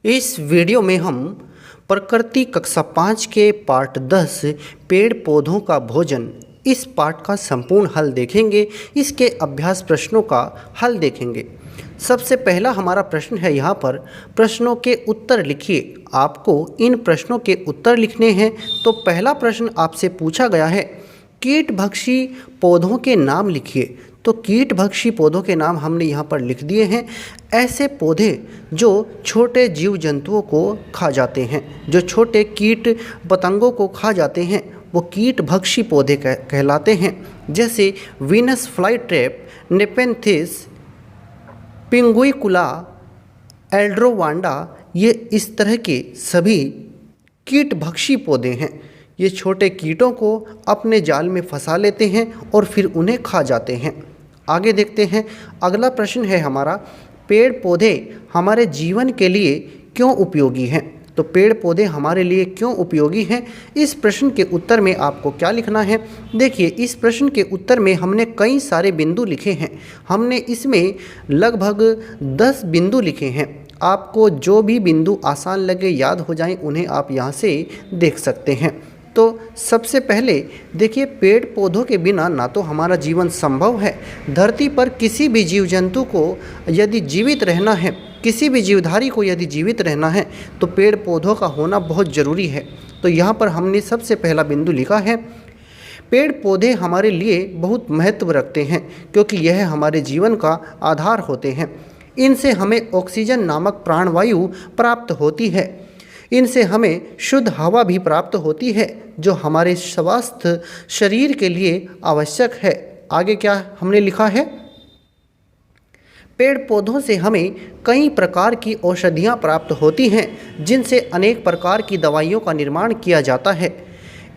इस वीडियो में हम प्रकृति कक्षा 5 के पार्ट 10 पेड़ पौधों का भोजन इस पाठ का संपूर्ण हल देखेंगे। इसके अभ्यास प्रश्नों का हल देखेंगे। सबसे पहला हमारा प्रश्न है, यहाँ पर प्रश्नों के उत्तर लिखिए। आपको इन प्रश्नों के उत्तर लिखने हैं। तो पहला प्रश्न आपसे पूछा गया है, कीटभक्षी पौधों के नाम लिखिए। तो कीटभक्षी पौधों के नाम हमने यहाँ पर लिख दिए हैं। ऐसे पौधे जो छोटे जीव जंतुओं को खा जाते हैं, जो छोटे कीट पतंगों को खा जाते हैं, वो कीटभक्षी पौधे कहलाते हैं। जैसे वीनस फ्लाई ट्रैप, नेपेंथिस, पिंगुइकुला, एल्ड्रोवांडा, ये इस तरह के सभी कीटभक्षी पौधे हैं। ये छोटे कीटों को अपने जाल में फंसा लेते हैं और फिर उन्हें खा जाते हैं। आगे देखते हैं। अगला प्रश्न है हमारा, पेड़ पौधे हमारे जीवन के लिए क्यों उपयोगी हैं। तो पेड़ पौधे हमारे लिए क्यों उपयोगी हैं, इस प्रश्न के उत्तर में आपको क्या लिखना है। देखिए, इस प्रश्न के उत्तर में हमने कई सारे बिंदु लिखे हैं। हमने इसमें लगभग 10 बिंदु लिखे हैं। आपको जो भी बिंदु आसान लगे, याद हो जाएं, उन्हें आप यहाँ से देख सकते हैं। तो सबसे पहले देखिए, पेड़ पौधों के बिना ना तो हमारा जीवन संभव है। धरती पर किसी भी जीव जंतु को यदि जीवित रहना है, किसी भी जीवधारी को यदि जीवित रहना है, तो पेड़ पौधों का होना बहुत ज़रूरी है। तो यहाँ पर हमने सबसे पहला बिंदु लिखा है, पेड़ पौधे हमारे लिए बहुत महत्व रखते हैं, क्योंकि यह हमारे जीवन का आधार होते हैं। इनसे हमें ऑक्सीजन नामक प्राणवायु प्राप्त होती है। इनसे हमें शुद्ध हवा भी प्राप्त होती है, जो हमारे स्वास्थ्य शरीर के लिए आवश्यक है। आगे क्या हमने लिखा है, पेड़ पौधों से हमें कई प्रकार की औषधियाँ प्राप्त होती हैं, जिनसे अनेक प्रकार की दवाइयों का निर्माण किया जाता है।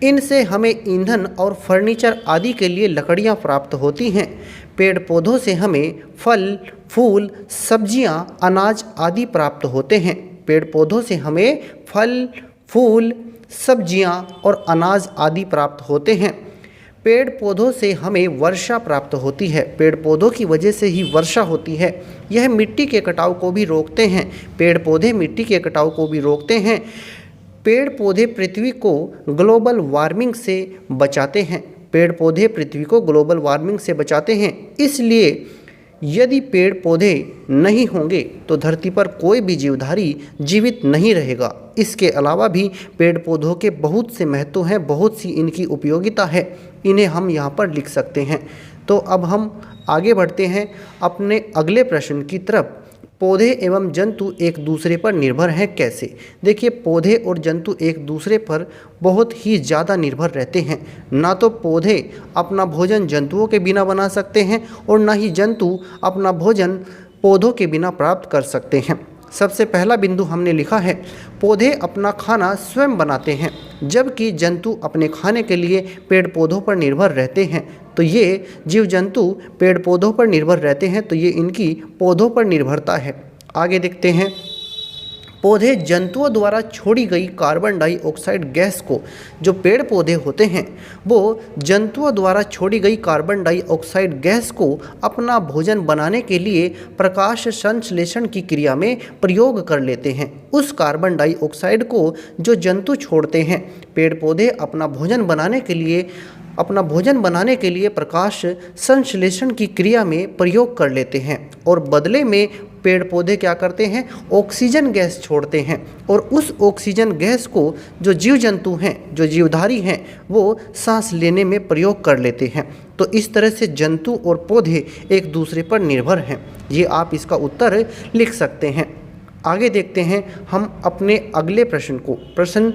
इनसे हमें ईंधन और फर्नीचर आदि के लिए लकड़ियाँ प्राप्त होती हैं। पेड़ पौधों से हमें फल, फूल, सब्जियाँ, अनाज आदि प्राप्त होते हैं। पेड़ पौधों से हमें फल, फूल, सब्जियां और अनाज आदि प्राप्त होते हैं। पेड़ पौधों से हमें वर्षा प्राप्त होती है। पेड़ पौधों की वजह से ही वर्षा होती है। यह मिट्टी के कटाव को भी रोकते हैं। पेड़ पौधे मिट्टी के कटाव को भी रोकते हैं। पेड़ पौधे पृथ्वी को ग्लोबल वार्मिंग से बचाते हैं। पेड़ पौधे पृथ्वी को ग्लोबल वार्मिंग से बचाते हैं। इसलिए यदि पेड़ पौधे नहीं होंगे तो धरती पर कोई भी जीवधारी जीवित नहीं रहेगा। इसके अलावा भी पेड़ पौधों के बहुत से महत्व हैं, बहुत सी इनकी उपयोगिता है। इन्हें हम यहाँ पर लिख सकते हैं। तो अब हम आगे बढ़ते हैं अपने अगले प्रश्न की तरफ। पौधे एवं जंतु एक दूसरे पर निर्भर हैं कैसे। देखिए, पौधे और जंतु एक दूसरे पर बहुत ही ज़्यादा निर्भर रहते हैं। ना तो पौधे अपना भोजन जंतुओं के बिना बना सकते हैं, और ना ही जंतु अपना भोजन पौधों के बिना प्राप्त कर सकते हैं। सबसे पहला बिंदु हमने लिखा है, पौधे अपना खाना स्वयं बनाते हैं, जबकि जंतु अपने खाने के लिए पेड़ पौधों पर निर्भर रहते हैं। तो ये जीव जंतु पेड़ पौधों पर निर्भर रहते हैं, तो ये इनकी पौधों पर निर्भरता है। आगे देखते हैं, पौधे जंतुओं द्वारा छोड़ी गई कार्बन डाइऑक्साइड गैस को, जो पेड़ पौधे होते हैं वो जंतुओं द्वारा छोड़ी गई कार्बन डाइऑक्साइड गैस को अपना भोजन बनाने के लिए प्रकाश संश्लेषण की क्रिया में प्रयोग कर लेते हैं। उस कार्बन डाइऑक्साइड को जो जंतु छोड़ते हैं, पेड़ पौधे अपना भोजन बनाने के लिए प्रकाश संश्लेषण की क्रिया में प्रयोग कर लेते हैं, और बदले में पेड़ पौधे क्या करते हैं, ऑक्सीजन गैस छोड़ते हैं। और उस ऑक्सीजन गैस को जो जीव जंतु हैं, जो जीवधारी हैं, वो सांस लेने में प्रयोग कर लेते हैं। तो इस तरह से जंतु और पौधे एक दूसरे पर निर्भर हैं। ये आप इसका उत्तर लिख सकते हैं। आगे देखते हैं हम अपने अगले प्रश्न को। प्रश्न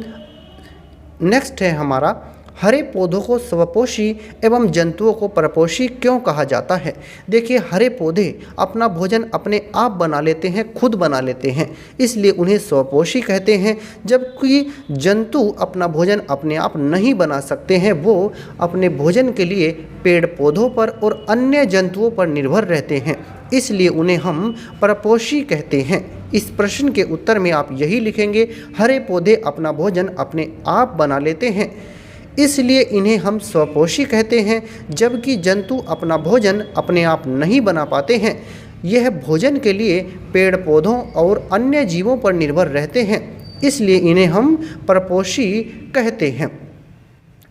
नेक्स्ट है हमारा, हरे पौधों को स्वपोषी एवं जंतुओं को परपोषी क्यों कहा जाता है। देखिए, हरे पौधे अपना भोजन अपने आप बना लेते हैं, खुद बना लेते हैं, इसलिए उन्हें स्वपोषी कहते हैं। जबकि जंतु अपना भोजन अपने आप नहीं बना सकते हैं, वो अपने भोजन के लिए पेड़ पौधों पर और अन्य जंतुओं पर निर्भर रहते हैं, इसलिए उन्हें हम परपोषी कहते हैं। इस प्रश्न के उत्तर में आप यही लिखेंगे, हरे पौधे अपना भोजन अपने आप बना लेते हैं, इसलिए इन्हें हम स्वपोषी कहते हैं। जबकि जंतु अपना भोजन अपने आप नहीं बना पाते हैं, यह भोजन के लिए पेड़ पौधों और अन्य जीवों पर निर्भर रहते हैं, इसलिए इन्हें हम परपोषी कहते हैं।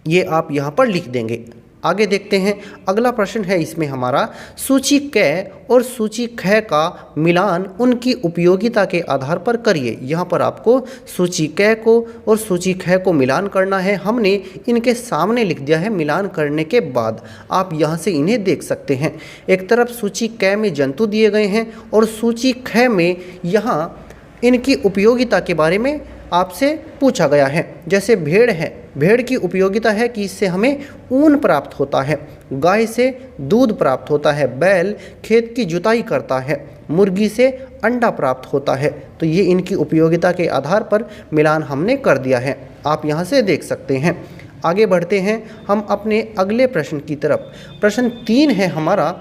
ये आप यहाँ पर लिख देंगे। आगे देखते हैं, अगला प्रश्न है इसमें हमारा, सूची क और सूची ख का मिलान उनकी उपयोगिता के आधार पर करिए। यहाँ पर आपको सूची क को और सूची ख को मिलान करना है। हमने इनके सामने लिख दिया है। मिलान करने के बाद आप यहाँ से इन्हें देख सकते हैं। एक तरफ सूची क में जंतु दिए गए हैं और सूची ख में यहाँ इनकी उपयोगिता के बारे में आपसे पूछा गया है। जैसे भेड़ है, भेड़ की उपयोगिता है कि इससे हमें ऊन प्राप्त होता है, गाय से दूध प्राप्त होता है, बैल खेत की जुताई करता है, मुर्गी से अंडा प्राप्त होता है। तो ये इनकी उपयोगिता के आधार पर मिलान हमने कर दिया है, आप यहाँ से देख सकते हैं। आगे बढ़ते हैं हम अपने अगले प्रश्न की तरफ। प्रश्न 3 है हमारा,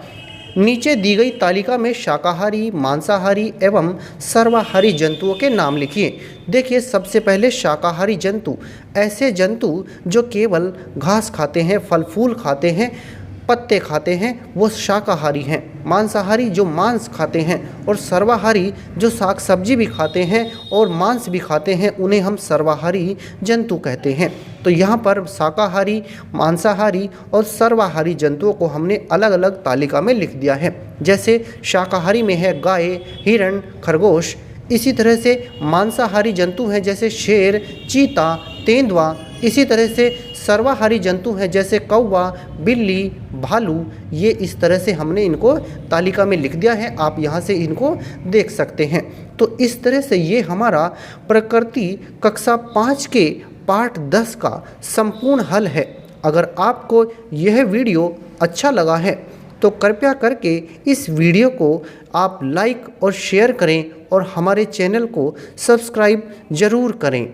नीचे दी गई तालिका में शाकाहारी, मांसाहारी एवं सर्वाहारी जंतुओं के नाम लिखिए। देखिए, सबसे पहले शाकाहारी जंतु, ऐसे जंतु जो केवल घास खाते हैं, फल फूल खाते हैं, पत्ते खाते हैं, वो शाकाहारी हैं। मांसाहारी जो मांस खाते हैं, और सर्वाहारी जो साग सब्जी भी खाते हैं और मांस भी खाते हैं, उन्हें हम सर्वाहारी जंतु कहते हैं। तो यहाँ पर शाकाहारी, मांसाहारी और सर्वाहारी जंतुओं को हमने अलग अलग तालिका में लिख दिया है। जैसे शाकाहारी में है गाय, हिरण, खरगोश। इसी तरह से मांसाहारी जंतु हैं जैसे शेर, चीता, तेंदुआ। इसी तरह से सर्वाहारी जंतु हैं जैसे कौवा, बिल्ली, भालू। ये इस तरह से हमने इनको तालिका में लिख दिया है, आप यहाँ से इनको देख सकते हैं। तो इस तरह से ये हमारा प्रकृति कक्षा 5 के पाठ 10 का संपूर्ण हल है। अगर आपको यह वीडियो अच्छा लगा है तो कृपया करके इस वीडियो को आप लाइक और शेयर करें और हमारे चैनल को सब्सक्राइब ज़रूर करें।